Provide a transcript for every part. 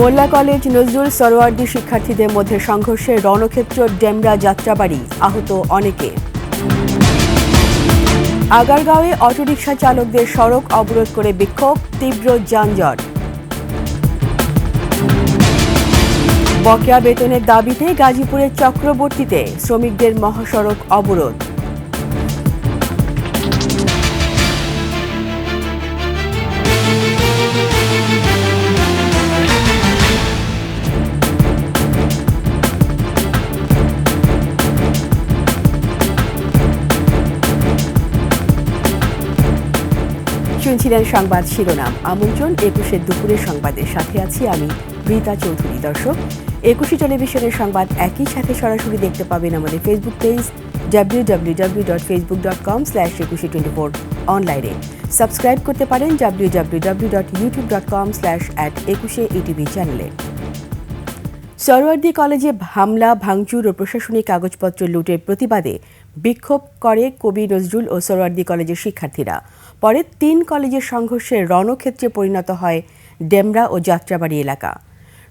মোল্লা college Nazrul Suhrawardy শিক্ষার্থীদের মধ্যে সংঘর্ষে রণক্ষেত্র ডেমরা যাত্রাবাড়ি, আহত অনেকে। আগারগাঁওয়ে অটোরিকশা চালকদের সড়ক অবরোধ করে বিক্ষোভ, তীব্র যানজট। বকেয়া বেতনের দাবিতে গাজীপুরের চক্রবর্তীতে শ্রমিকদের মহাসড়ক অবরোধ। শুনছিলেন সংবাদ শিরোনাম। আমন্ত্রণ ২১ দুপুরের সংবাদের সাথে আছি আমি রীতা চৌধুরী। দর্শক, ২১ টেলিভিশনের সংবাদ একই সাথে সরাসরি দেখতে পাবেন আমাদের ফেসবুক পেজ www.facebook.com/2124 অনলাইনে। সাবস্ক্রাইব করতে পারেন www.youtube.com/@21etv চ্যানেলে। সরোয়ার্দী কলেজে হামলা, ভাঙচুর ও প্রশাসনিক কাগজপত্র লুটের প্রতিবাদে বিক্ষোভ করে কবি নজরুল ও সরোয়ার্দী কলেজের শিক্ষার্থীরা। পরে ৩ কলেজের সংঘর্ষে রণক্ষেত্রে পরিণত হয় ডেমরা ও যাত্রাবাড়ি এলাকা।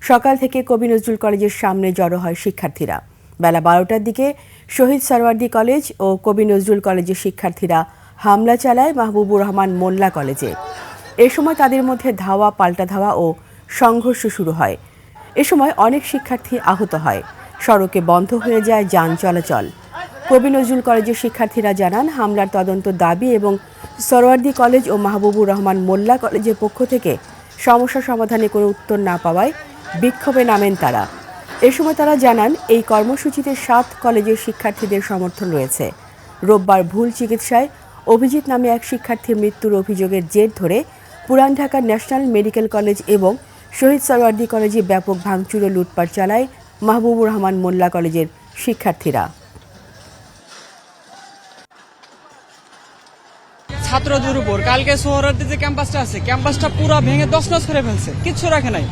সকাল থেকে কবি নজরুল কলেজের সামনে জড়ো হয় শিক্ষার্থীরা। বেলা ১২টার দিকে শহীদ সরোয়ার্দী কলেজ ও কবি নজরুল কলেজের শিক্ষার্থীরা হামলা চালায় মাহবুবুর রহমান মোল্লা কলেজে। এ সময় তাদের মধ্যে ধাওয়া পাল্টা ধাওয়া ও সংঘর্ষ শুরু হয়। এ সময় অনেক শিক্ষার্থী আহত হয়। সড়কে বন্ধ হয়ে যায় যান চলাচল। কবি নজরুল কলেজের শিক্ষার্থীরা জানান, হামলার তদন্ত দাবি এবং সরোয়ার্দী কলেজ ও মাহবুবুর রহমান মোল্লা কলেজের পক্ষ থেকে সমস্যা সমাধানে কোনো উত্তর না পাওয়ায় বিক্ষোভে নামেন তারা। এ সময় তারা জানান, এই কর্মসূচিতে ৭ কলেজের শিক্ষার্থীদের সমর্থন রয়েছে। রোববার ভুল চিকিৎসায় অভিজিৎ নামে এক শিক্ষার্থীর মৃত্যুর অভিযোগের জের ধরে পুরান ঢাকা ন্যাশনাল মেডিকেল কলেজ এবং শহীদ সরোয়ার্দী কলেজে ব্যাপক ভাঙচুর ও লুটপাট চালায় মাহবুবুর রহমান মোল্লা কলেজের শিক্ষার্থীরা। ছাত্রদের উপর কালকে সোহরাওয়ার্দী যে ক্যাম্পাসটা আছে, ক্যাম্পাসটা পুরো ভেঙে তছনছ করে ফেলছে, কিচ্ছু রাখে নাই।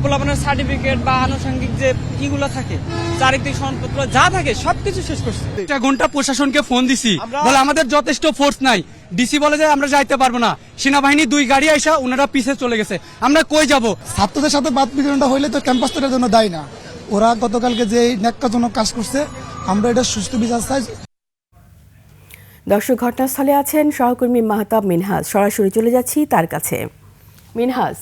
পোলাপানের সার্টিফিকেট বা আনুষঙ্গিক যে ইগুলো থাকে, চারিত্রিক সনদপত্র যা থাকে সবকিছু শেষ করছে। একটা ঘন্টা প্রশাসনকে ফোন দিছি, বলে আমাদের যথেষ্ট ফোর্স নাই। ডিসি বলে যে আমরা যাইতে পারবো না। সেনাবাহিনী 2 গাড়ি আইসা ওনারা পিছে চলে গেছে। আমরা কই যাব? ছাত্রদের সাথে বাদ বিতরণটা হইলে তো ক্যাম্পাসটার জন্য দায়ী না। ওরা গতকালকে যে ন্যাক্কাজনক কাজ করছে, আমরা এটা সুস্থ বিচার চাই। দর্শক, ঘটনাস্থলে আছেন সহকর্মী মাহতাব মিনহাজ। সরাসরি চলে যাচ্ছি তার কাছে। মিনহাজ,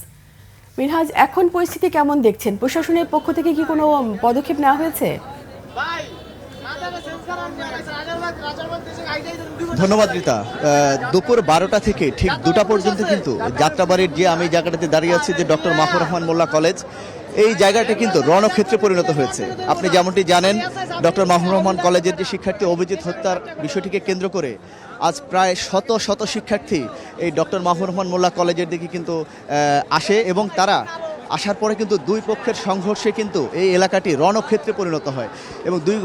এখন পরিস্থিতি কেমন দেখছেন? প্রশাসনের পক্ষ থেকে কি কোনো পদক্ষেপ নেওয়া হয়েছে? ধন্যবাদ রীতা। দুপুর 12টা থেকে ঠিক 2টা পর্যন্ত কিন্তু যাত্রাবাড়ির যে আমি জায়গাটাতে দাঁড়িয়ে আছি, যে ডক্টর মাহবুবুর রহমান মোল্লা কলেজ, এই জায়গাটা কিন্তু রণক্ষেত্রে পরিণত হয়েছে। আপনি যেমনটি জানেন, ডক্টর মাহবুবুর রহমান কলেজের যে শিক্ষার্থী অভিজিৎ হত্যার বিষয়টিকে কেন্দ্র করে আজ প্রায় শত শত শিক্ষার্থী এই ডক্টর মাহবুবুর রহমান মোল্লা কলেজের দিকে কিন্তু আসে এবং তারা আসার পরে কিন্তু 2 পক্ষের সংঘর্ষে কিন্তু এই এলাকাটি রণক্ষেত্রে পরিণত হয়। এবং 2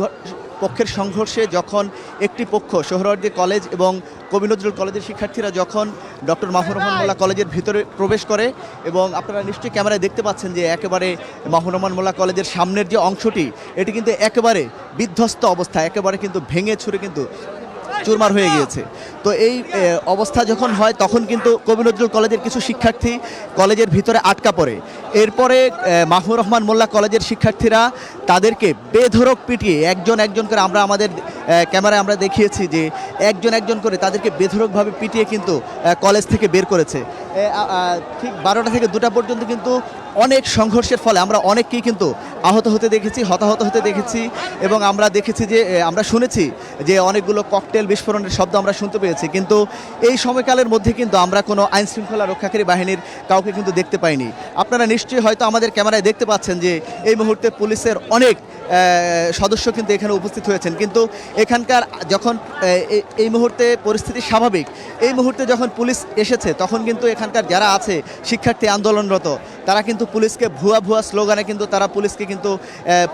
পক্ষের সংঘর্ষে যখন একটি পক্ষ সোহরাওয়ার্দী কলেজ এবং কবি নজরুল কলেজের শিক্ষার্থীরা যখন ডক্টর মাহবুবুর রহমান মোল্লা কলেজের ভিতরে প্রবেশ করে, এবং আপনারা নিশ্চয়ই ক্যামেরায় দেখতে পাচ্ছেন যে একেবারে মাহবুবুর রহমান মোল্লা কলেজের সামনের যে অংশটি, এটি কিন্তু একেবারে বিধ্বস্ত অবস্থা, একেবারে কিন্তু ভেঙে ছুঁড়ে কিন্তু চুরমার হয়ে গিয়েছে। তো এই অবস্থা যখন হয়, তখন কিন্তু কবি নজরুল কলেজের কিছু শিক্ষার্থী কলেজের ভিতরে আটকা পড়ে। এরপরে মাহবুবুর রহমান মোল্লা কলেজের শিক্ষার্থীরা তাদেরকে বেধড়ক পিটিয়ে একজন একজন করে, আমরা আমাদের ক্যামেরায় আমরা দেখিয়েছি যে একজন করে তাদেরকে বেধড়কভাবে পিটিয়ে কিন্তু কলেজ থেকে বের করেছে। ঠিক 12টা থেকে 2টা পর্যন্ত কিন্তু অনেক সংঘর্ষের ফলে আমরা অনেককেই কিন্তু আহত হতে দেখেছি, হতাহত হতে দেখেছি, এবং আমরা দেখেছি যে আমরা শুনেছি যে অনেকগুলো ককটেল বিস্ফোরণের শব্দ আমরা শুনতে পেয়েছি। কিন্তু এই সময়কালের মধ্যে কিন্তু আমরা কোনো আইনশৃঙ্খলা রক্ষাকারী বাহিনীর কাউকে কিন্তু দেখতে পাইনি। আপনারা নিশ্চয়ই হয়তো আমাদের ক্যামেরায় দেখতে পাচ্ছেন যে এই মুহূর্তে পুলিশের অনেক সদস্য কিন্তু এখানে উপস্থিত হয়েছেন। কিন্তু এখানকার যখন এই মুহূর্তে পরিস্থিতি স্বাভাবিক, এই মুহূর্তে যখন পুলিশ এসেছে, তখন কিন্তু এখানকার যারা আছে শিক্ষার্থী আন্দোলনরত, তারা কিন্তু পুলিশকে ভুয়া স্লোগানে কিন্তু তারা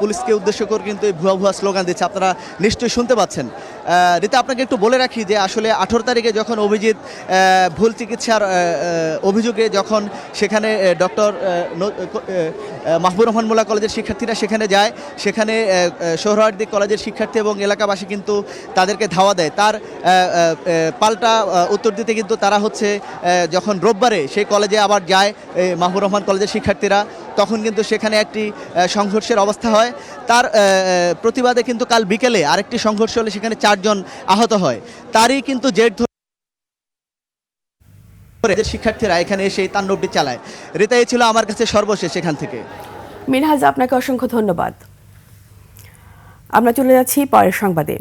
পুলিশকে উদ্দেশ্য করে কিন্তু এই ভুয়া স্লোগান দিচ্ছে। আপনারা নিশ্চয়ই শুনতে পাচ্ছেন। রীতা, আপনাকে একটু বলে রাখি যে আসলে 18 তারিখে যখন অভিজিৎ ভুল চিকিৎসার অভিযোগে যখন সেখানে ডক্টর মাহবুবুর রহমান মোল্লা কলেজের শিক্ষার্থীরা সেখানে যায়, সেখানে সোহরাওয়ার্দী কলেজের শিক্ষার্থী এবং এলাকাবাসী কিন্তু তাদেরকে ধাওয়া দেয়। তার পাল্টা উত্তর দিতে কিন্তু তারা যখন রোববারে সেই কলেজে আবার যায়, মাহবুবুর রহমান কলেজ কলেজের শিক্ষার্থীরা, তখন কিন্তু সেখানে একটি সংঘর্ষের অবস্থা হয়। তার প্রতিবাদে কিন্তু কাল বিকেলে আরেকটি সংঘর্ষ হলে সেখানে 4 জন আহত হয়। তারই কিন্তু জের ধরে শিক্ষার্থীরা এখানে এসে এই তাণ্ডবটি চালায়। রিতা, এই ছিল আমার কাছে সর্বশেষ এখান থেকে। মিনহাজ, আপনাকে অসংখ্য ধন্যবাদ। আমরা চলে যাচ্ছি পরের সংবাদে।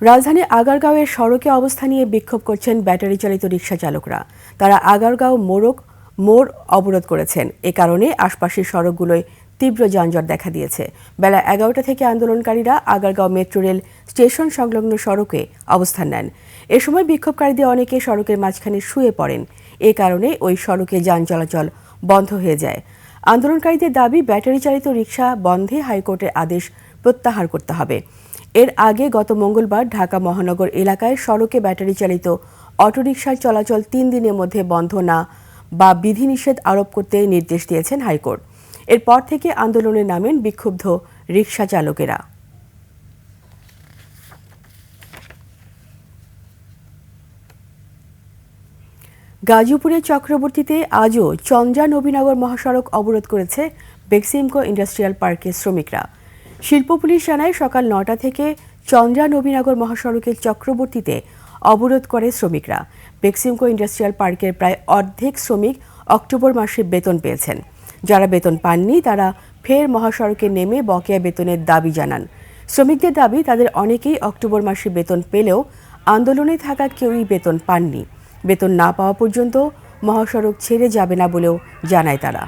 রাজধানী আগারগাঁওয়ের সড়কে অবস্থান নিয়ে বিক্ষোভ করছেন ব্যাটারি চালিত রিকশা চালকরা। তারা আগারগাঁও মোড় অবরোধ করেছেন। এ কারণে আশপাশের সড়কগুলোয় তীব্র যানজট দেখা দিয়েছে। বেলা 11টা থেকে আন্দোলনকারীরা আগারগাঁও মেট্রো রেল স্টেশন সংলগ্ন সড়কে অবস্থান নেন। এ সময় বিক্ষোভকারীদের অনেকে সড়কের মাঝখানে শুয়ে পড়েন। এ কারণে ওই সড়কে যান চলাচল বন্ধ হয়ে যায়। আন্দোলনকারীদের দাবি, ব্যাটারি চালিত রিকশা বন্ধে হাইকোর্টের আদেশ প্রত্যাহার করতে হবে। এর আগে গত মঙ্গলবার ঢাকা মহানগর এলাকায় সড়কে ব্যাটারি চালিত অটোরিকশার চলাচল 3 দিনের মধ্যে বন্ধ না বা বিধিনিষেধ আরোপ করতে নির্দেশ দিয়েছেন হাইকোর্ট। এরপর থেকে আন্দোলনে নামেন বিক্ষুব্ধ রিকশা চালকেরা। গাজীপুরের চক্রবর্তীতে আজও চন্দ্রা নবীনগর মহাসড়ক অবরোধ করেছে বেক্সিমকো ইন্ডাস্ট্রিয়াল পার্কের শ্রমিকরা। শিল্প পুলিশ জানায় সকাল 9টা থেকে চন্দ্রা নবীনগর মহাসড়কের চক্রবর্তীতে অবরোধ করে শ্রমিকরা। বেক্সিমকো ইন্ডাস্ট্রিয়াল পার্কের প্রায় অর্ধেক শ্রমিক অক্টোবর মাসে বেতন পেয়েছেন। যারা বেতন পাননি তারা ফের মহাসড়কে নেমে বকেয়া বেতনের দাবি জানান। শ্রমিকদের দাবি, তাদের অনেকেই অক্টোবর মাসে বেতন পেলেও আন্দোলনে থাকা কেউই বেতন পাননি। বেতন না পাওয়া পর্যন্ত মহাসড়ক ছেড়ে যাবে না বলেও জানায় তারা।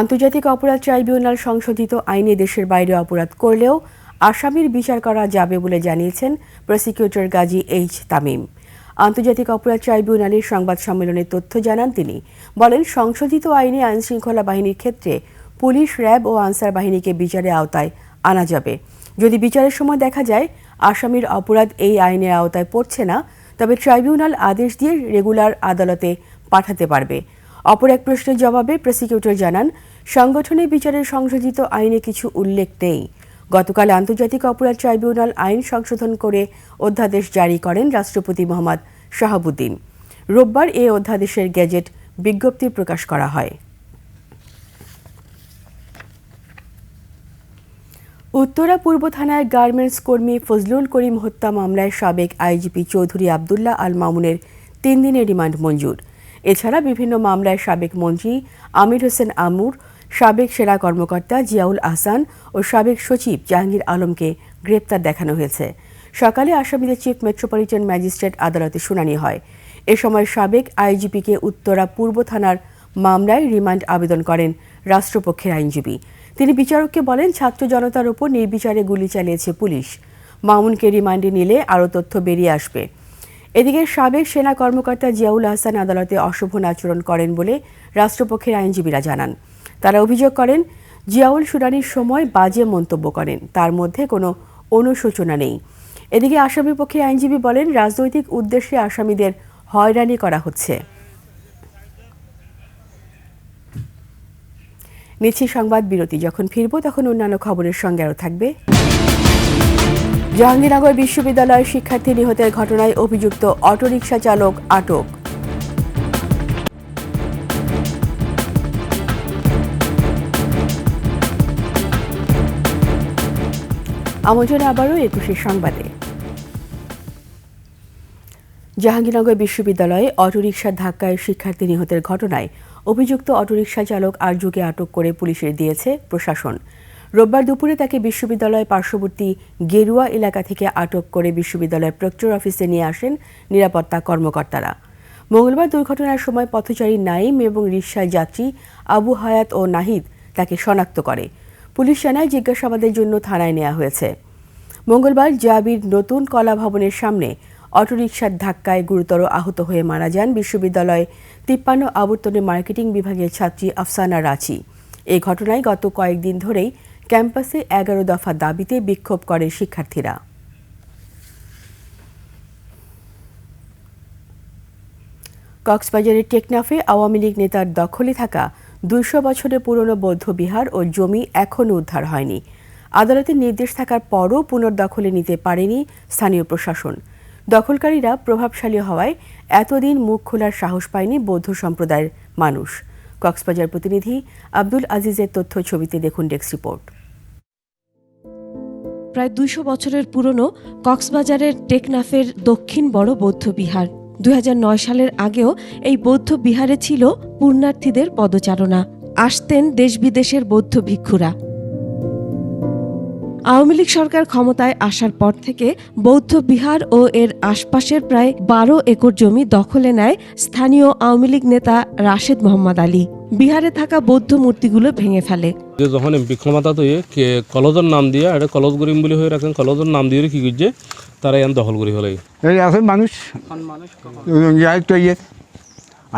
আন্তর্জাতিক অপরাধ ট্রাইব্যুনাল সংশোধিত আইনে দেশের বাইরে অপরাধ করলেও আসামির বিচার করা যাবে বলে জানিয়েছেন প্রসিকিউটর গাজী এইচ তামিম। আন্তর্জাতিক অপরাধ ট্রাইব্যুনালের সংবাদ সম্মেলনে তথ্য জানান তিনি। বলেন, সংশোধিত আইনে আইনশৃঙ্খলা বাহিনীর ক্ষেত্রে পুলিশ, র্যাব ও আনসার বাহিনীকে বিচারের আওতায় আনা যাবে। যদি বিচারের সময় দেখা যায় আসামির অপরাধ এই আইনের আওতায় পড়ছে না, তবে ট্রাইব্যুনাল আদেশ দিয়ে রেগুলার আদালতে পাঠাতে পারবে। অপর এক প্রশ্নের জবাবে প্রসিকিউটর জানান, সংগঠনের বিচারের সংশোধিত আইনে কিছু উল্লেখ নেই। গতকাল আন্তর্জাতিক অপরাধ ট্রাইব্যুনাল আইন সংশোধন করে অধ্যাদেশ জারি করেন রাষ্ট্রপতি মোহাম্মদ শাহাবুদ্দিন। রোববার এ অধ্যাদেশের গেজেট বিজ্ঞপ্তি প্রকাশ করা হয়। উত্তরা পূর্ব থানায় গার্মেন্টস কর্মী ফজলুল করিম হত্যা মামলায় সাবেক আইজিপি চৌধুরী আবদুল্লাহ আল মামুনের 3 দিনের রিমান্ড মঞ্জুর। এছাড়া বিভিন্ন মামলায় সাবেক মন্ত্রী আমির হোসেন আমুর, সাবেক সেনা কর্মকর্তা জিয়াউল আহসান ও সাবেক সচিব জাহাঙ্গীর আলমকে গ্রেপ্তার দেখানো হয়েছে। সকালে আসামিদের চিফ মেট্রোপলিটন ম্যাজিস্ট্রেট আদালতে শুনানি হয়। এ সময় সাবেক আইজিপিকে উত্তরা পূর্ব থানার মামলায় রিমান্ড আবেদন করেন রাষ্ট্রপক্ষের আইনজীবী। তিনি বিচারককে বলেন, ছাত্র জনতার ওপর নির্বিচারে গুলি চালিয়েছে পুলিশ। মামুনকে রিমান্ডে নিলে আরও তথ্য বেরিয়ে আসবে। এদিকে সাবেক সেনা কর্মকর্তা জিয়াউল আহসান আদালতে অশোভন আচরণ করেন বলে রাষ্ট্রপক্ষের আইনজীবীরা জানান। তারা অভিযোগ করেন, জিয়াউল শুনানির সময় বাজে মন্তব্য করেন, তার মধ্যে কোনো অনুশোচনা নেই। এদিকে আসামি পক্ষের আইনজীবী বলেন, রাজনৈতিক উদ্দেশ্যে আসামিদের হয়রানি করা হচ্ছে। নিচ্ছি সংবাদ বিরতি। যখন ফিরব তখন অন্যান্য খবরের সঙ্গে আরও থাকবে। জাহাঙ্গীরনগর বিশ্ববিদ্যালয়ের শিক্ষার্থী নিহতের ঘটনায় অভিযুক্ত অটোরিকশা চালক আটক। আমন্ত্রণ আবারও 21 সংবাদে। জাহাঙ্গীরনগর বিশ্ববিদ্যালয়ে অটোরিকশার ধাক্কায় শিক্ষার্থী নিহতের ঘটনায় অভিযুক্ত অটোরিকশা চালক আরজুকে আটক করে পুলিশের দিয়েছে প্রশাসন। রোববার দুপুরে তাকে বিশ্ববিদ্যালয়ের পার্শ্ববর্তী গেরুয়া এলাকা থেকে আটক করে বিশ্ববিদ্যালয়ের প্রক্টর অফিসে নিয়ে আসেন নিরাপত্তা কর্মকর্তারা। মঙ্গলবার দুর্ঘটনার সময় পথচারী নাইম এবং রিকশার যাত্রী আবু হায়াত ও নাহিদ তাকে শনাক্ত করে। পুলিশ জানায় জিজ্ঞাসাবাদের জন্য থানায় নেওয়া হয়েছে। মঙ্গলবার জাবির নতুন কলা ভবনের সামনে অটোরিকশার ধাক্কায় গুরুতর আহত হয়ে মারা যান বিশ্ববিদ্যালয়ে 53 আবর্তনের মার্কেটিং বিভাগের ছাত্রী আফসানা রাচি। এই ঘটনায় গত কয়েকদিন ধরেই ক্যাম্পাসে 11 দফা দাবিতে বিক্ষোভ করে শিক্ষার্থীরা। কক্সবাজারের টেকনাফে আওয়ামী লীগ নেতার দখলে থাকা 200 বছরের পুরনো বৌদ্ধ বিহার ও জমি এখনও উদ্ধার হয়নি। আদালতের নির্দেশ থাকার পরও পুনর্দখলে নিতে পারেনি স্থানীয় প্রশাসন। দখলকারীরা প্রভাবশালী হওয়ায় এতদিন মুখ খোলার সাহস পায়নি বৌদ্ধ সম্প্রদায়ের মানুষ। কক্সবাজার প্রতিনিধি আব্দুল আজিজের তথ্য ছবিতে দেখুন ডেস্ক রিপোর্ট। প্রায় 200 বছরের পুরনো কক্সবাজারের টেকনাফের দক্ষিণ বড় বৌদ্ধ বিহার। 2009 সালের আগেও এই বৌদ্ধ বিহারে ছিল পুণ্যার্থীদের পদচারণা। আসতেন দেশ বিদেশের বৌদ্ধ ভিক্ষুরা। আওয়ামী লীগ সরকার ক্ষমতায় আসার পর থেকে বৌদ্ধ বিহার ও এর আশপাশের প্রায় 12 একর জমি দখলে নেয় স্থানীয় আওয়ামী লীগ নেতা রাশেদ মোহাম্মদ আলী। বিহারে থাকা বৌদ্ধ মূর্তিগুলো ভেঙে ফেলে। যখন এমপি ক্ষমতা তো কলেজের নাম দিয়ে এটা কলেজ করিম বলে হয়ে রাখেন, কলেজের নাম দিয়ে কি করছে তারা এন দখল করে ফেলে। এই এখন মানুষ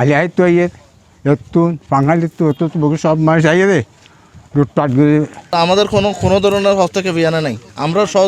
আলি আয় তো একটু বাঙালি তো সব মানুষ আইয়ে রে লুটপাট করে। আমাদের কোনো ধরনের হস্তক্ষেপ নাই, আমরা